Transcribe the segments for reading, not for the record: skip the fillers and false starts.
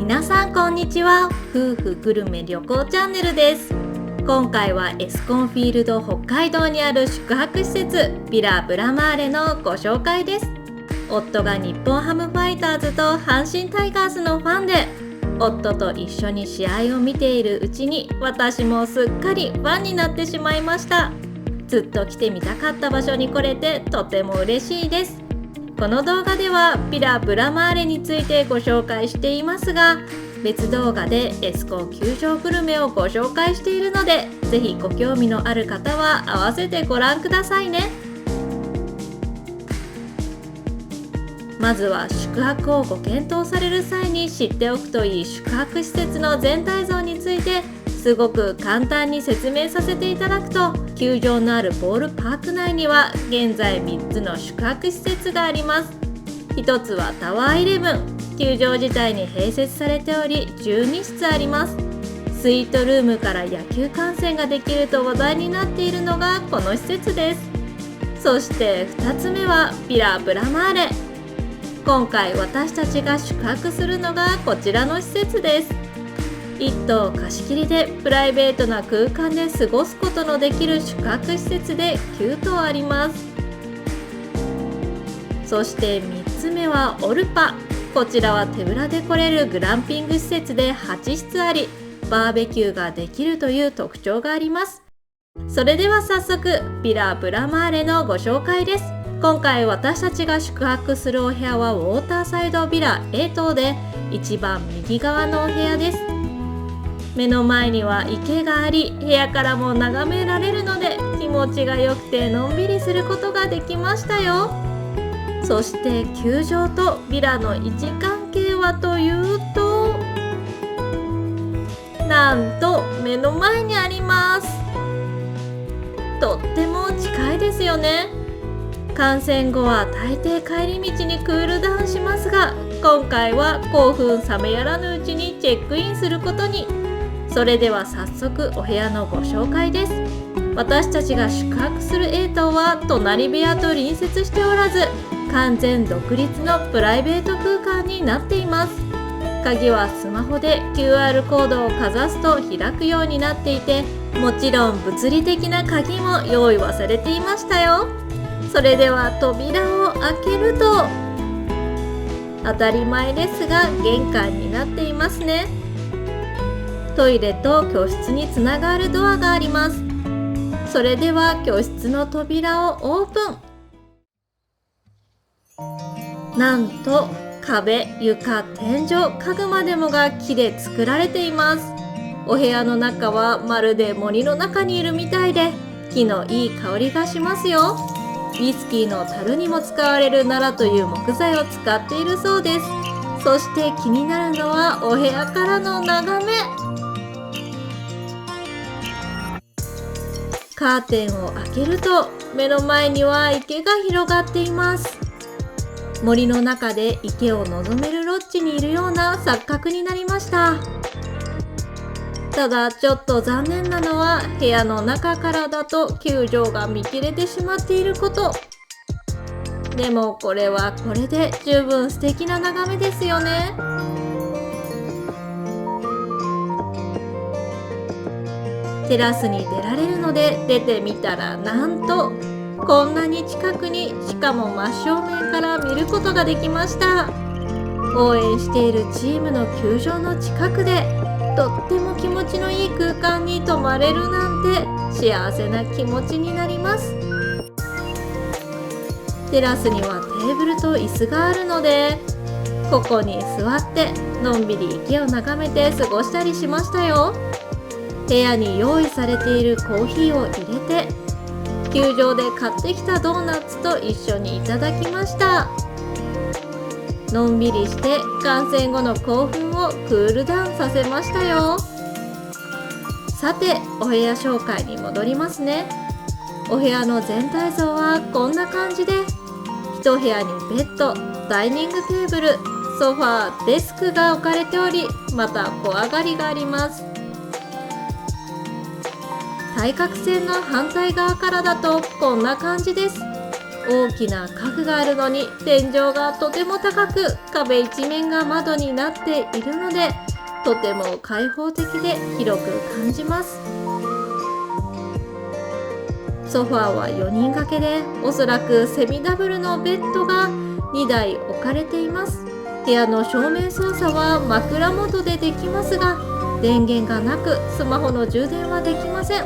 皆さんこんにちは。夫婦グルメ旅行チャンネルです。今回はエスコンフィールド北海道にある宿泊施設ビラブラマーレのご紹介です。夫が日本ハムファイターズと阪神タイガースのファンで、夫と一緒に試合を見ているうちに私もすっかりファンになってしまいました。ずっと来てみたかった場所に来れてとても嬉しいです。この動画ではビラブラマーレについてご紹介していますが、別動画でエスコン球場グルメをご紹介しているので、ぜひご興味のある方は合わせてご覧くださいね。まずは宿泊をご検討される際に知っておくといい宿泊施設の全体像についてすごく簡単に説明させていただくと、球場のあるボールパーク内には現在3つの宿泊施設があります。1つはタワーイレブン、球場自体に併設されており12室あります。スイートルームから野球観戦ができると話題になっているのがこの施設です。そして2つ目はビラブラマーレ。今回私たちが宿泊するのがこちらの施設です。1棟貸し切りでプライベートな空間で過ごすことのできる宿泊施設で9棟あります。そして3つ目はオルパ。こちらは手ぶらで来れるグランピング施設で8室あり、バーベキューができるという特徴があります。それでは早速ビラブラマーレのご紹介です。今回私たちが宿泊するお部屋はウォーターサイドビラ A 棟で一番右側のお部屋です。目の前には池があり、部屋からも眺められるので気持ちが良くてのんびりすることができましたよ。そして球場とビラの位置関係はというと、なんと目の前にあります。とっても近いですよね。観戦後は大抵帰り道にクールダウンしますが、今回は興奮冷めやらぬうちにチェックインすることに。それでは早速お部屋のご紹介です。私たちが宿泊する A 棟は隣部屋と隣接しておらず、完全独立のプライベート空間になっています。鍵はスマホで QR コードをかざすと開くようになっていて、もちろん物理的な鍵も用意はされていましたよ。それでは扉を開けると、当たり前ですが玄関になっていますね。トイレと居室につながるドアがあります。それでは居室の扉をオープン。なんと壁、床、天井、家具までもが木で作られています。お部屋の中はまるで森の中にいるみたいで、木のいい香りがしますよ。ウイスキーの樽にも使われる奈良という木材を使っているそうです。そして気になるのはお部屋からの眺め。カーテンを開けると目の前には池が広がっています。森の中で池を望めるロッジにいるような錯覚になりました。ただちょっと残念なのは部屋の中からだと球場が見切れてしまっていること。でもこれはこれで十分素敵な眺めですよね。テラスに出られるので出てみたら、なんとこんなに近くに、しかも真正面から見ることができました。応援しているチームの球場の近くでとっても気持ちのいい空間に泊まれるなんて幸せな気持ちになります。テラスにはテーブルと椅子があるので、ここに座ってのんびり池を眺めて過ごしたりしましたよ。部屋に用意されているコーヒーを入れて、球場で買ってきたドーナツと一緒にいただきました。のんびりして観戦後の興奮をクールダウンさせましたよ。さてお部屋紹介に戻りますね。お部屋の全体像はこんな感じで、一部屋にベッド、ダイニングテーブル、ソファー、デスクが置かれており、また小上がりがあります。対角線の反対側からだとこんな感じです。大きな家具があるのに天井がとても高く、壁一面が窓になっているので、とても開放的で広く感じます。ソファーは4人掛けで、おそらくセミダブルのベッドが2台置かれています。部屋の照明操作は枕元でできますが、電源がなくスマホの充電はできません。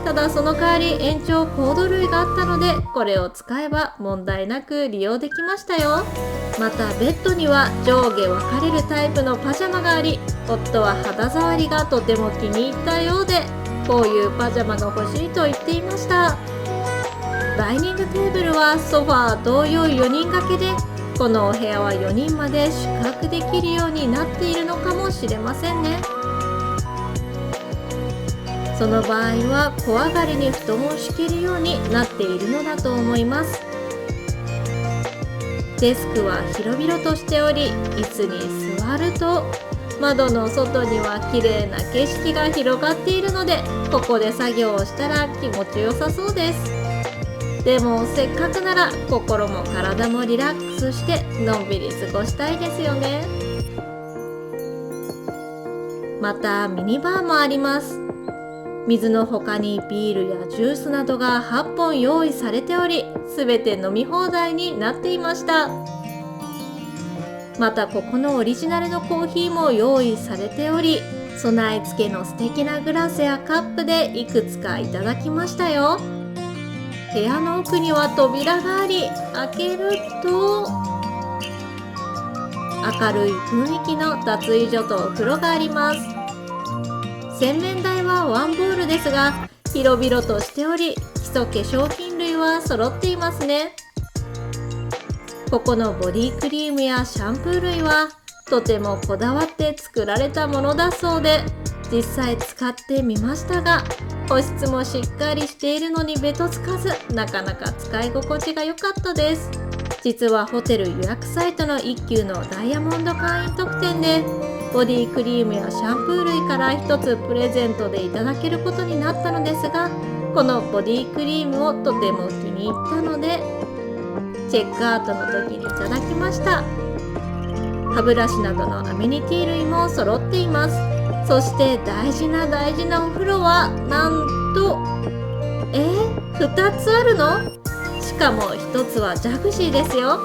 ただその代わり延長コード類があったので、これを使えば問題なく利用できましたよ。またベッドには上下分かれるタイプのパジャマがあり、夫は肌触りがとても気に入ったようで、こういうパジャマが欲しいと言っていました。ダイニングテーブルはソファー同様4人掛けで、このお部屋は4人まで宿泊できるようになっているのかもしれませんね。その場合は小上がりに布団を敷けるようになっているのだと思います。デスクは広々としており、椅子に座ると窓の外には綺麗な景色が広がっているので、ここで作業をしたら気持ちよさそうです。でもせっかくなら心も体もリラックスしてのんびり過ごしたいですよね。またミニバーもあります。水の他にビールやジュースなどが8本用意されており、すべて飲み放題になっていました。またここのオリジナルのコーヒーも用意されており、備え付けの素敵なグラスやカップでいくつかいただきましたよ。部屋の奥には扉があり、開けると明るい雰囲気の脱衣所とお風呂があります。洗面台はワンボールですが、広々としており、基礎化粧品類は揃っていますね。ここのボディクリームやシャンプー類はとてもこだわって作られたものだそうで、実際使ってみましたが、保湿もしっかりしているのにべとつかず、なかなか使い心地が良かったです。実はホテル予約サイトの一級のダイヤモンド会員特典で、ボディクリームやシャンプー類から一つプレゼントでいただけることになったのですが、このボディクリームをとても気に入ったので、チェックアウトの時にいただきました。歯ブラシなどのアメニティ類も揃っています。そして大事なお風呂はなんと2つあるの？しかも1つはジャグジーですよ。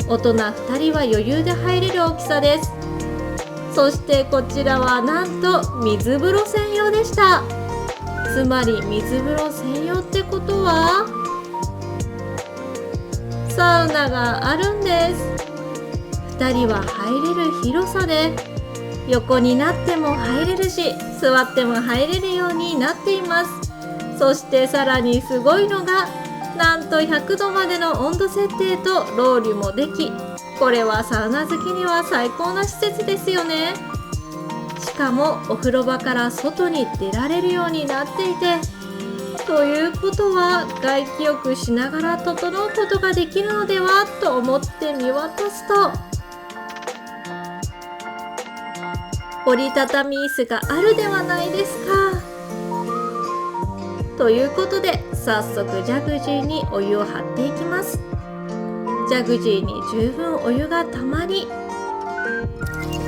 大人2人は余裕で入れる大きさです。そしてこちらはなんと水風呂専用でした。つまり水風呂専用ってことはサウナがあるんです。2人は入れる広さで、横になっても入れるし、座っても入れるようになっています。そしてさらにすごいのが、なんと100度までの温度設定とロウリュもでき、これはサウナ好きには最高な施設ですよね。しかもお風呂場から外に出られるようになっていて、ということは外気浴しながら整うことができるのではと思って見渡すと、折りたたみ椅子があるではないですか。ということで早速ジャグジーにお湯を張っていきます。ジャグジーに十分お湯がたまり、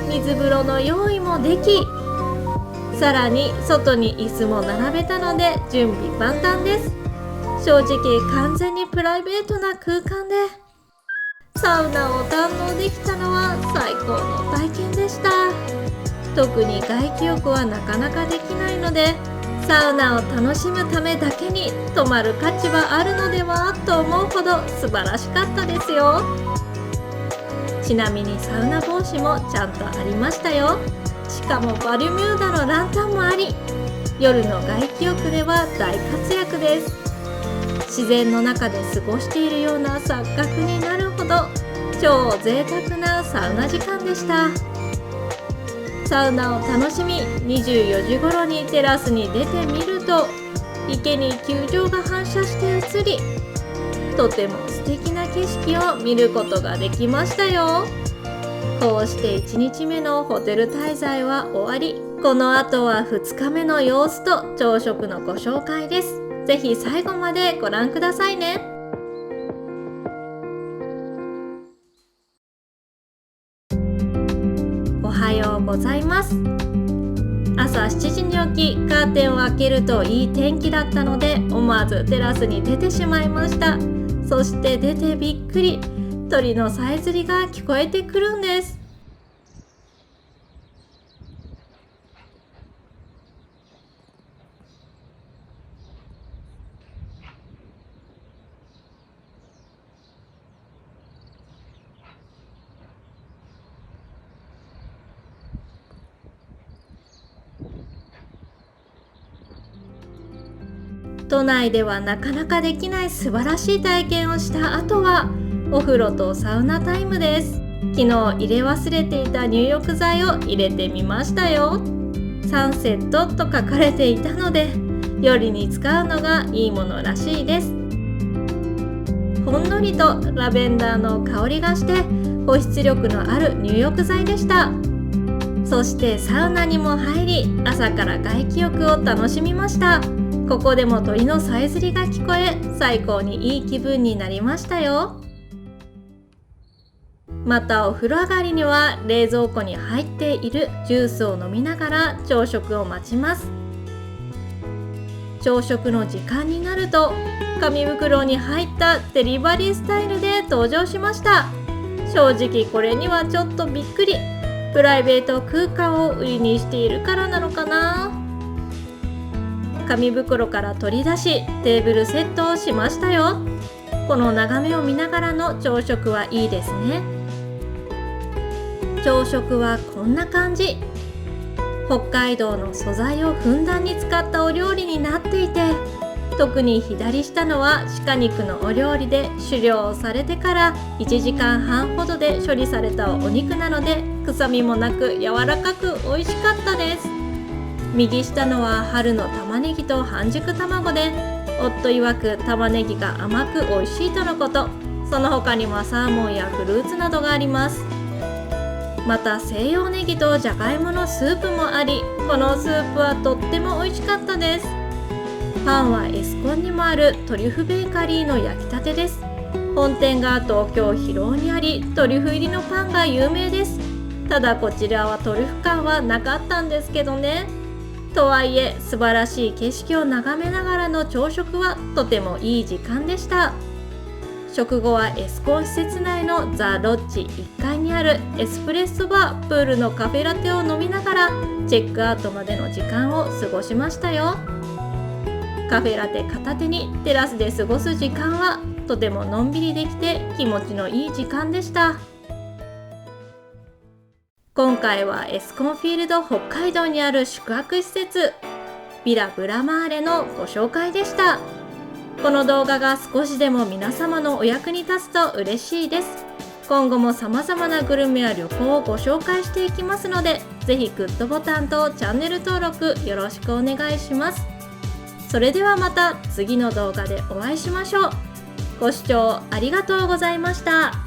水風呂の用意もでき、さらに外に椅子も並べたので準備万端です。正直完全にプライベートな空間でサウナを堪能できたのは最高の体験でした。特に外気浴はなかなかできないので、サウナを楽しむためだけに泊まる価値はあるのではと思うほど素晴らしかったですよ。ちなみにサウナ帽子もちゃんとありましたよ。しかもバルミューダのランタンもあり、夜の外気浴では大活躍です。自然の中で過ごしているような錯覚になるほど超贅沢なサウナ時間でした。サウナを楽しみ、24時頃にテラスに出てみると、池に球場が反射して映り、とても素敵な景色を見ることができましたよ。こうして1日目のホテル滞在は終わり、この後は2日目の様子と朝食のご紹介です。ぜひ最後までご覧くださいね。ございます。朝7時に起き、カーテンを開けるといい天気だったので、思わずテラスに出てしまいました。そして出てびっくり、鳥のさえずりが聞こえてくるんです。都内ではなかなかできない素晴らしい体験をした後はお風呂とサウナタイムです。昨日入れ忘れていた入浴剤を入れてみましたよ。サンセットと書かれていたので、夜に使うのがいいものらしいです。ほんのりとラベンダーの香りがして保湿力のある入浴剤でした。そしてサウナにも入り、朝から外気浴を楽しみました。ここでも鳥のさえずりが聞こえ、最高にいい気分になりましたよ。またお風呂上がりには冷蔵庫に入っているジュースを飲みながら朝食を待ちます。朝食の時間になると紙袋に入ったデリバリースタイルで登場しました。正直これにはちょっとびっくり。プライベート空間を売りにしているからなのかな。紙袋から取り出しテーブルセットをしましたよ。この眺めを見ながらの朝食はいいですね。朝食はこんな感じ。北海道の素材をふんだんに使ったお料理になっていて、特に左下のは鹿肉のお料理で狩猟をされてから1時間半ほどで処理されたお肉なので、臭みもなく柔らかく美味しかったです。右下のは春の玉ねぎと半熟卵で、夫曰く玉ねぎが甘く美味しいとのこと。その他にもサーモンやフルーツなどがあります。また西洋ネギとじゃがいものスープもあり、このスープはとっても美味しかったです。パンはエスコンにもあるトリュフベーカリーの焼きたてです。本店が東京広尾にあり、トリュフ入りのパンが有名です。ただこちらはトリュフ感はなかったんですけどね。とはいえ素晴らしい景色を眺めながらの朝食はとてもいい時間でした。食後はエスコン施設内のザ・ロッジ1階にあるエスプレッソバープールのカフェラテを飲みながらチェックアウトまでの時間を過ごしましたよ。カフェラテ片手にテラスで過ごす時間はとてものんびりできて気持ちのいい時間でした。今回はエスコンフィールド北海道にある宿泊施設ビラブラマーレのご紹介でした。この動画が少しでも皆様のお役に立つと嬉しいです。今後も様々なグルメや旅行をご紹介していきますので、ぜひグッドボタンとチャンネル登録よろしくお願いします。それではまた次の動画でお会いしましょう。ご視聴ありがとうございました。